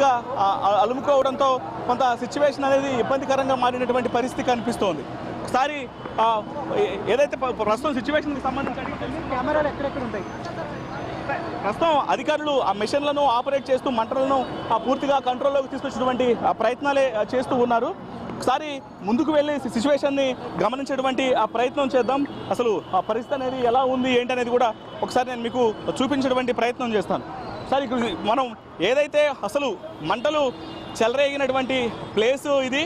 పూర్తిగా అలుముకోవడంతో కొంత సిచ్యువేషన్ అనేది ఇబ్బందికరంగా మారినటువంటి పరిస్థితి కనిపిస్తోంది. ఒకసారి ఏదైతే ప్రస్తుతం సిచ్యువేషన్కి సంబంధించి కెమెరాలు ఎక్కడెక్కడ ఉంటాయి? ప్రస్తుతం అధికారులు ఆ మెషిన్లను ఆపరేట్ చేస్తూ మంటలను పూర్తిగా కంట్రోల్లోకి తీసుకొచ్చినటువంటి ప్రయత్నాలే చేస్తూ ఉన్నారు. ఒకసారి ముందుకు వెళ్ళి సిచ్యువేషన్ని గమనించేటువంటి ఆ ప్రయత్నం చేద్దాం. అసలు ఆ పరిస్థితి అనేది ఎలా ఉంది ఏంటి అనేది కూడా ఒకసారి నేను మీకు చూపించేటువంటి ప్రయత్నం చేస్తాను. సార్ ఇక్కడ మనం ఏదైతే అసలు మంటలు చెలరేగినటువంటి ప్లేసు ఇది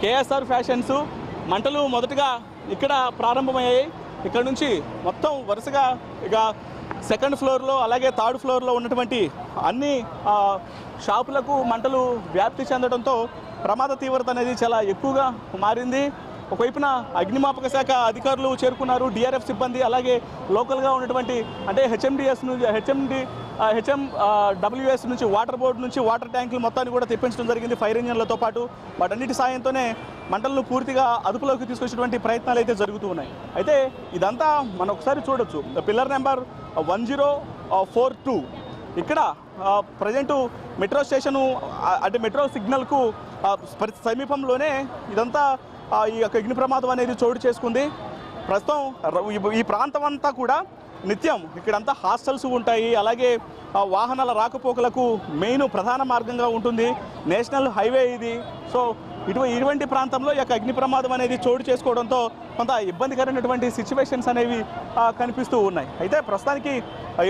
కేఎస్ఆర్ ఫ్యాషన్స్. మంటలు మొదటగా ఇక్కడ ప్రారంభమయ్యాయి. ఇక్కడ నుంచి మొత్తం వరుసగా ఇక సెకండ్ ఫ్లోర్లో అలాగే థర్డ్ ఫ్లోర్లో ఉన్నటువంటి అన్ని షాపులకు మంటలు వ్యాప్తి చెందడంతో ప్రమాద తీవ్రత అనేది చాలా ఎక్కువగా మారింది. ఒకవైపున అగ్నిమాపక శాఖ అధికారులు చేరుకున్నారు, డిఆర్ఎఫ్ సిబ్బంది, అలాగే లోకల్గా ఉన్నటువంటి అంటే హెచ్ఎండిఎస్ నుంచి హెచ్ఎండబ్ల్యూఎస్ నుంచి వాటర్ బోర్డు నుంచి వాటర్ ట్యాంకులు మొత్తాన్ని కూడా తెప్పించడం జరిగింది ఫైర్ ఇంజన్లతో పాటు. వాటన్నిటి సాయంతోనే మంటలను పూర్తిగా అదుపులోకి తీసుకొచ్చేటువంటి ప్రయత్నాలు అయితే జరుగుతూ ఉన్నాయి. అయితే ఇదంతా మనం ఒకసారి చూడొచ్చు. పిల్లర్ నెంబర్ 1042 ఇక్కడ ప్రజెంటు మెట్రో స్టేషను అంటే మెట్రో సిగ్నల్కు సమీపంలోనే ఇదంతా ఈ యొక్క అగ్ని ప్రమాదం అనేది చోటు చేసుకుంది. ప్రస్తుతం ఈ ప్రాంతం అంతా కూడా నిత్యం ఇక్కడంతా హాస్టల్స్ ఉంటాయి, అలాగే వాహనాల రాకపోకలకు మెయిన్ ప్రధాన మార్గంగా ఉంటుంది. నేషనల్ హైవే ఇది. సో ఇటువంటి ప్రాంతంలో ఈ యొక్క అగ్ని ప్రమాదం అనేది చోటు చేసుకోవడంతో కొంత ఇబ్బందికరమైనటువంటి సిచ్యువేషన్స్ అనేవి కనిపిస్తూ ఉన్నాయి. అయితే ప్రస్తుతానికి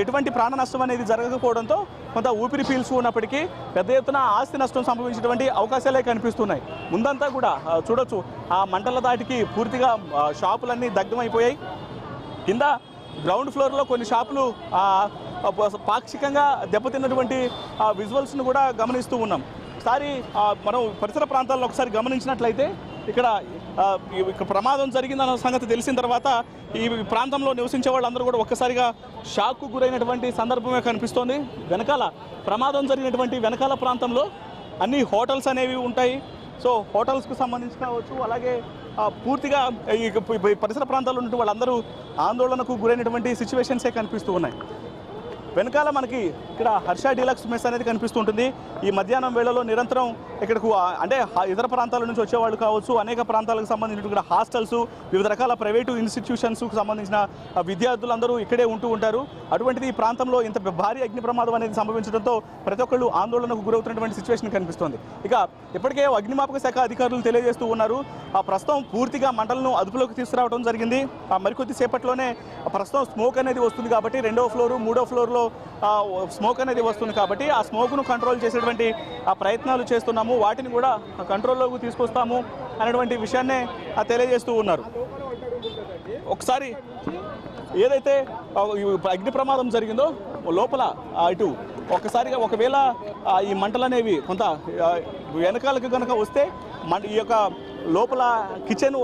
ఎటువంటి ప్రాణ నష్టం అనేది జరగకపోవడంతో కొంత ఊపిరి పీల్చుకున్నప్పటికీ పెద్ద ఎత్తున ఆస్తి నష్టం సంభవించేటువంటి అవకాశాలే కనిపిస్తున్నాయి. ముందంతా కూడా చూడొచ్చు ఆ మంటల దాటికి పూర్తిగా షాపులన్నీ దగ్ధమైపోయాయి. కింద గ్రౌండ్ ఫ్లోర్లో కొన్ని షాపులు పాక్షికంగా దెబ్బతిన్నటువంటి విజువల్స్ను కూడా గమనిస్తూ ఉన్నాం. ఒకసారి మనం పరిసర ప్రాంతాల్లో ఒకసారి గమనించినట్లయితే ఇక్కడ ప్రమాదం జరిగిందన్న సంగతి తెలిసిన తర్వాత ఈ ప్రాంతంలో నివసించే వాళ్ళందరూ కూడా ఒక్కసారిగా షాక్కు గురైనటువంటి సందర్భమే కనిపిస్తోంది. వెనకాల ప్రమాదం జరిగినటువంటి వెనకాల ప్రాంతంలో అన్ని హోటల్స్ అనేవి ఉంటాయి. సో హోటల్స్కు సంబంధించి కావచ్చు, అలాగే పూర్తిగా ఈ పరిసర ప్రాంతాల్లో ఉన్నటువంటి వాళ్ళందరూ ఆందోళనకు గురైనటువంటి సిచ్యువేషన్సే కనిపిస్తూ ఉన్నాయి. వెనకాల మనకి ఇక్కడ హర్ష డీలక్స్ మెస్ అనేది కనిపిస్తుంటుంది. ఈ మధ్యాహ్నం వేళలో నిరంతరం ఇక్కడకు అంటే ఇతర ప్రాంతాల నుంచి వచ్చేవాళ్ళు కావచ్చు, అనేక ప్రాంతాలకు సంబంధించిన ఇక్కడ హాస్టల్స్, వివిధ రకాల ప్రైవేటు ఇన్స్టిట్యూషన్స్కు సంబంధించిన విద్యార్థులందరూ ఇక్కడే ఉంటూ ఉంటారు. అటువంటిది ఈ ప్రాంతంలో ఇంత భారీ అగ్ని ప్రమాదం అనేది సంభవించడంతో ప్రతి ఒక్కళ్ళు ఆందోళనకు గురవుతున్నటువంటి సిచ్యువేషన్ కనిపిస్తోంది. ఇక ఇప్పటికే అగ్నిమాపక శాఖ అధికారులు తెలియజేస్తూ ఉన్నారు, ప్రస్తుతం పూర్తిగా మంటలను అదుపులోకి తీసుకురావడం జరిగింది. మరికొద్ది సేపట్లోనే ప్రస్తుతం స్మోక్ అనేది వస్తుంది కాబట్టి 2వ ఫ్లోరు 3వ ఫ్లోర్లో స్మోక్ అనేది వస్తుంది కాబట్టి ఆ స్మోక్ను కంట్రోల్ చేసేటువంటి ప్రయత్నాలు చేస్తున్నాము, వాటిని కూడా కంట్రోల్లోకి తీసుకొస్తాము అనేటువంటి విషయాన్నే తెలియజేస్తూ ఉన్నారు. ఒకసారి ఏదైతే అగ్ని ప్రమాదం జరిగిందో లోపల ఇటు ఒక్కసారిగా ఒకవేళ ఈ మంటలు అనేవి కొంత వెనకాలకు కనుక వస్తే ఈ యొక్క లోపల కిచెన్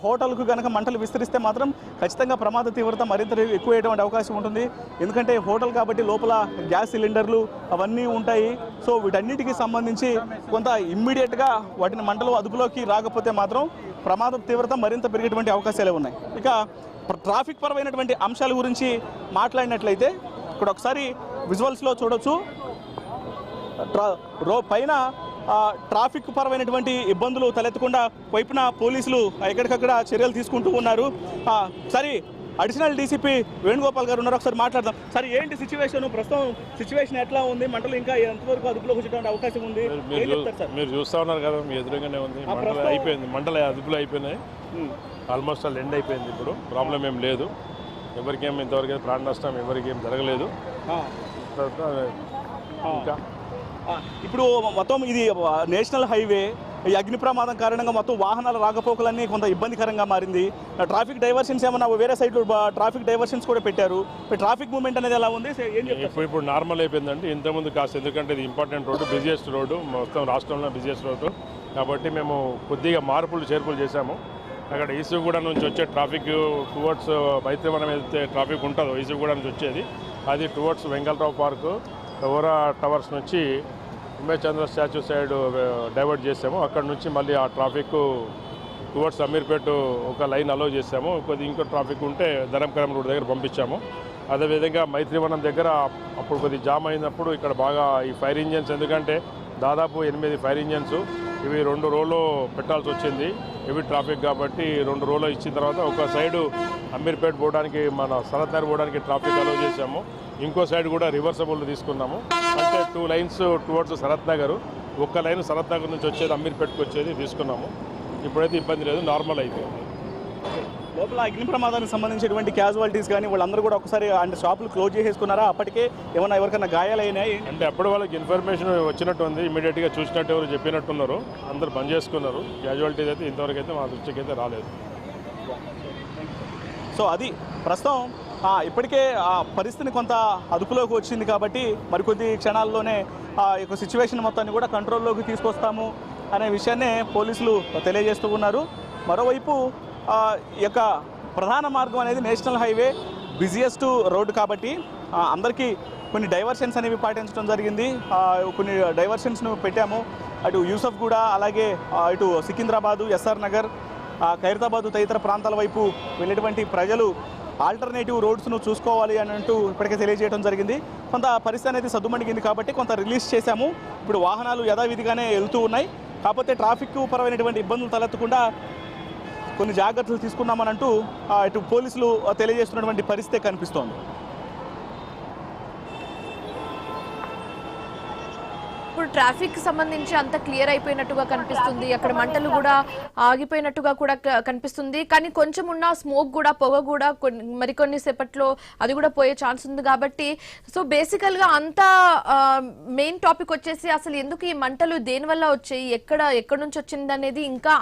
హోటల్కు కనుక మంటలు విస్తరిస్తే మాత్రం ఖచ్చితంగా ప్రమాద తీవ్రత మరింత ఎక్కువయ్యేటువంటి అవకాశం ఉంటుంది. ఎందుకంటే హోటల్ కాబట్టి లోపల గ్యాస్ సిలిండర్లు అవన్నీ ఉంటాయి. సో వీటన్నిటికీ సంబంధించి కొంత ఇమ్మీడియట్గా వాటిని మంటలు అదుపులోకి రాకపోతే మాత్రం ప్రమాద తీవ్రత మరింత పెరిగేటువంటి అవకాశాలే ఉన్నాయి. ఇక ట్రాఫిక్ పరమైనటువంటి అంశాల గురించి మాట్లాడినట్లయితే ఇక్కడ ఒకసారి విజువల్స్లో చూడొచ్చు. పైన ట్రాఫిక్ పరమైనటువంటి ఇబ్బందులు తలెత్తకుండా వైపున పోలీసులు ఎక్కడికక్కడ చర్యలు తీసుకుంటూ ఉన్నారు. సరే అడిషనల్ డీసీపీ వేణుగోపాల్ గారు ఉన్నారు, ఒకసారి మాట్లాడదాం. సరే ఏంటి సిచ్యువేషన్, ప్రస్తుతం సిచ్యువేషన్ ఎట్లా ఉంది, మంటలు ఇంకా ఎంతవరకు అదుపులోకి వచ్చేటువంటి అవకాశం ఉంది? మీరు చూస్తూ ఉన్నారు కదా, మీ ఎదురుగానే ఉంది. మంటలు అయిపోయింది, మంటలు అదుపులో అయిపోయినాయి, ఆల్మోస్ట్ ఆల్ ఎండ్ అయిపోయింది. ఇప్పుడు ప్రాబ్లం ఏం లేదు, ఎవరికేం ఇంతవరకు ప్రాణ నష్టం ఎవరికి ఏం జరగలేదు. ఇంకా ఇప్పుడు మొత్తం ఇది నేషనల్ హైవే, ఈ అగ్ని ప్రమాదం కారణంగా మొత్తం వాహనాల రాకపోకలన్నీ కొంత ఇబ్బందికరంగా మారింది. ట్రాఫిక్ డైవర్షన్స్ ఏమన్నా వేరే సైడ్ ట్రాఫిక్ డైవర్షన్స్ కూడా పెట్టారు. ట్రాఫిక్ మూవ్మెంట్ అనేది ఎలా ఉంది? ఇప్పుడు నార్మల్ అయిపోయిందండి. ఇంతకుముందు కాస్త, ఎందుకంటే ఇది ఇంపార్టెంట్ రోడ్డు, బిజియెస్ట్ రోడ్డు, మొత్తం రాష్ట్రంలో బిజియెస్ట్ రోడ్డు కాబట్టి మేము కొద్దిగా చేర్పులు చేశాము. అక్కడ ఈసుగూడ నుంచి వచ్చే ట్రాఫిక్ టువర్డ్స్ మైత్రివనం ఏదైతే ట్రాఫిక్ ఉంటుందో ఈసుగూడ నుంచి వచ్చేది, అది టువర్డ్స్ వెంగళరావు పార్కు ఓరా టవర్స్ నుంచి ఉమేష్ చంద్ర స్టాచ్యూ సైడ్ డైవర్ట్ చేసాము. అక్కడ నుంచి మళ్ళీ ఆ ట్రాఫిక్ టువర్డ్స్ అమీర్పేట ఒక లైన్ అలో చేసాము. ఇంకో ట్రాఫిక్ ఉంటే ధరంకరం రోడ్ దగ్గర పంపించాము. అదేవిధంగా మైత్రివనం దగ్గర అప్పుడు కొద్ది జామ్ అయినప్పుడు ఇక్కడ బాగా ఈ ఫైర్ ఇంజన్స్, ఎందుకంటే దాదాపు 8 ఫైర్ ఇంజన్స్ ఇవి 2 రోలో పెట్టాల్సి వచ్చింది. హెవీ ట్రాఫిక్ కాబట్టి 2 రోలో ఇచ్చిన తర్వాత ఒక సైడు అమీర్పేట్ పోవడానికి, మన సరత్ నగర్ పోవడానికి ట్రాఫిక్ అలౌ చేశాము. ఇంకో సైడ్ కూడా రివర్సబుల్ తీసుకున్నాము. అంటే 2 లైన్స్ టువర్డ్స్ సరత్ నగర్, ఒక్క లైన్ సరత్ నగర్ నుంచి వచ్చేది అమీర్పేట్కి వచ్చేది తీసుకున్నాము. ఇప్పుడైతే ఇబ్బంది లేదు, నార్మల్ అయిపోయింది. లోపల అగ్ని ప్రమాదానికి సంబంధించినటువంటి క్యాజువాలిటీస్ కానీ వాళ్ళందరూ కూడా ఒకసారి అంటే షాపులు క్లోజ్ చేసేసుకున్నారా? అప్పటికే ఏమన్నా ఎవరికైనా గాయాలైనాయి అంటే అప్పుడు వాళ్ళకి ఇన్ఫర్మేషన్ వచ్చినట్టు ఉంది, ఇమీడియట్గా చూసినట్టు ఎవరు చెప్పినట్టున్నారు, అందరూ బంద్ చేసుకున్నారు. క్యాజువాలిటీస్ అయితే ఇంతవరకు అయితే మా దృష్టికి అయితే రాలేదు. సో అది ప్రస్తుతం ఇప్పటికే ఆ పరిస్థితిని కొంత అదుపులోకి వచ్చింది కాబట్టి మరికొద్ది క్షణాల్లోనే ఆ యొక్క సిచ్యువేషన్ మొత్తాన్ని కూడా కంట్రోల్లోకి తీసుకొస్తాము అనే విషయాన్నే పోలీసులు తెలియజేస్తూ ఉన్నారు. మరోవైపు ఈ యొక్క ప్రధాన మార్గం అనేది నేషనల్ హైవే, బిజియెస్ట్ రోడ్డు కాబట్టి అందరికీ కొన్ని డైవర్షన్స్ అనేవి పాటించడం జరిగింది. కొన్ని డైవర్షన్స్ను పెట్టాము. అటు యూసఫ్గూడ, అలాగే ఇటు సికింద్రాబాదు, ఎస్ఆర్ నగర్, ఖైరతాబాదు తదితర ప్రాంతాల వైపు వెళ్ళేటువంటి ప్రజలు ఆల్టర్నేటివ్ రోడ్స్ను చూసుకోవాలి అని అంటూ ఇప్పటికే తెలియజేయడం జరిగింది. కొంత పరిస్థితి అనేది సద్దుమణిగింది కాబట్టి కొంత రిలీజ్ చేశాము. ఇప్పుడు వాహనాలు యథావిధిగానే వెళ్తూ ఉన్నాయి. కాకపోతే ట్రాఫిక్ పరమైనటువంటి ఇబ్బందులు తలెత్తకుండా కొన్ని జాగ్రత్తలు తీసుకున్నామని అంటూ ఇటు పోలీసులు తెలియజేస్తున్నటువంటి పరిస్థితి కనిపిస్తోంది. ఇప్పుడు ట్రాఫిక్ సంబంధించి అంత క్లియర్ అయిపోయినట్టుగా కనిపిస్తుంది. అక్కడ మంటలు కూడా ఆగిపోయినట్టుగా కూడా కనిపిస్తుంది. కానీ కొంచెం ఉన్న స్మోక్ కూడా, పొగ కూడా మరికొన్ని సేపట్లో అది కూడా పోయే ఛాన్స్ ఉంది కాబట్టి సో బేసికల్ గా అంతా మెయిన్ టాపిక్ వచ్చేసి అసలు ఎందుకు ఈ మంటలు దేనివల్ల వచ్చాయి, ఎక్కడ నుంచి వచ్చింది అనేది ఇంకా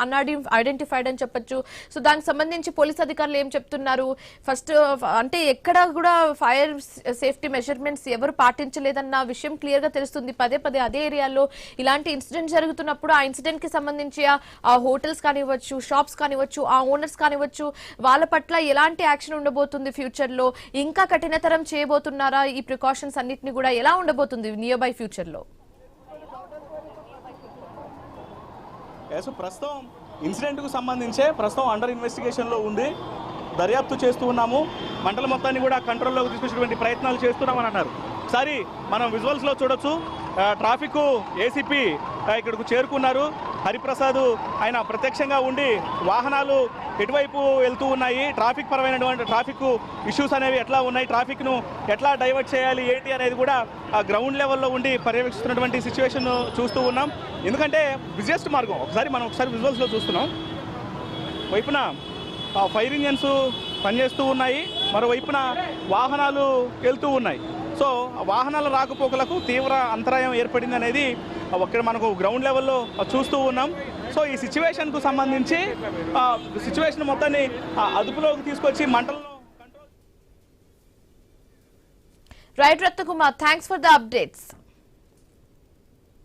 ఐడెంటిఫైడ్ అని చెప్పొచ్చు. సో దానికి సంబంధించి పోలీస్ అధికారులు ఏం చెప్తున్నారు, ఫస్ట్ అంటే ఎక్కడ కూడా ఫైర్ సేఫ్టీ మెజర్మెంట్స్ ఎవరు పాటించలేదన్న విషయం క్లియర్ గా తెలుస్తుంది. పదే పదే అదే ఏరియాలో ఇలాంటి ఇన్సిడెంట్ జరుగుతున్నప్పుడు ఆ ఇన్సిడెంట్ కి సంబంధించి ఆ హోటల్స్ కానివ్వచ్చు, షాప్స్ కానివ్వచ్చు, ఆ ఓనర్స్ కానివ్వచ్చు, వాళ్ళ పట్ల ఎలాంటి యాక్షన్ ఉండబోతుంది, ఫ్యూచర్ లో ఇంకా కఠినతరం చేయబోతున్నారా, ఈ ప్రికాషన్స్ అన్నిటిని కూడా ఎలా ఉండబోతుంది నియర్ బై ఫ్యూచర్ లో? ప్రస్తుతం ఇన్సిడెంట్ కు సంబంధించే ప్రస్తుతం అండర్ ఇన్వెస్టిగేషన్ లో ఉంది, దర్యాప్తు చేస్తూ ఉన్నాము. మంటల మొత్తాన్ని కూడా కంట్రోల్లోకి తీసుకొచ్చేటువంటి ప్రయత్నాలు చేస్తున్నామని అన్నారు. ఒకసారి మనం విజువల్స్లో చూడొచ్చు, ట్రాఫిక్ ఏసీపీ ఇక్కడకు చేరుకున్నారు. హరిప్రసాద్ ఆయన ప్రత్యక్షంగా ఉండి వాహనాలు ఎటువైపు వెళ్తూ ఉన్నాయి, ట్రాఫిక్ పరమైనటువంటి ట్రాఫిక్ ఇష్యూస్ అనేవి ఎట్లా ఉన్నాయి, ట్రాఫిక్ను ఎట్లా డైవర్ట్ చేయాలి ఏంటి అనేది కూడా గ్రౌండ్ లెవెల్లో ఉండి పర్యవేక్షిస్తున్నటువంటి సిచ్యువేషన్ చూస్తూ ఉన్నాం. ఎందుకంటే బిజియెస్ట్ మార్గం ఒకసారి విజువల్స్లో చూస్తున్నాం. వైపున ఫైర్ ఇంజన్స్ పనిచేస్తూ ఉన్నాయి, మరోవైపున వాహనాలు వెళ్తూ ఉన్నాయి. సో వాహనాల రాకపోకలకు తీవ్ర అంతరాయం ఏర్పడింది అనేది ఇక్కడ మనకు గ్రౌండ్ లెవెల్లో చూస్తూ ఉన్నాం. సో ఈ సిచ్యువేషన్కు సంబంధించి సిచ్యువేషన్ మొత్తాన్ని అదుపులోకి తీసుకొచ్చి మంటలను right Ratnakumar, thanks for the updates.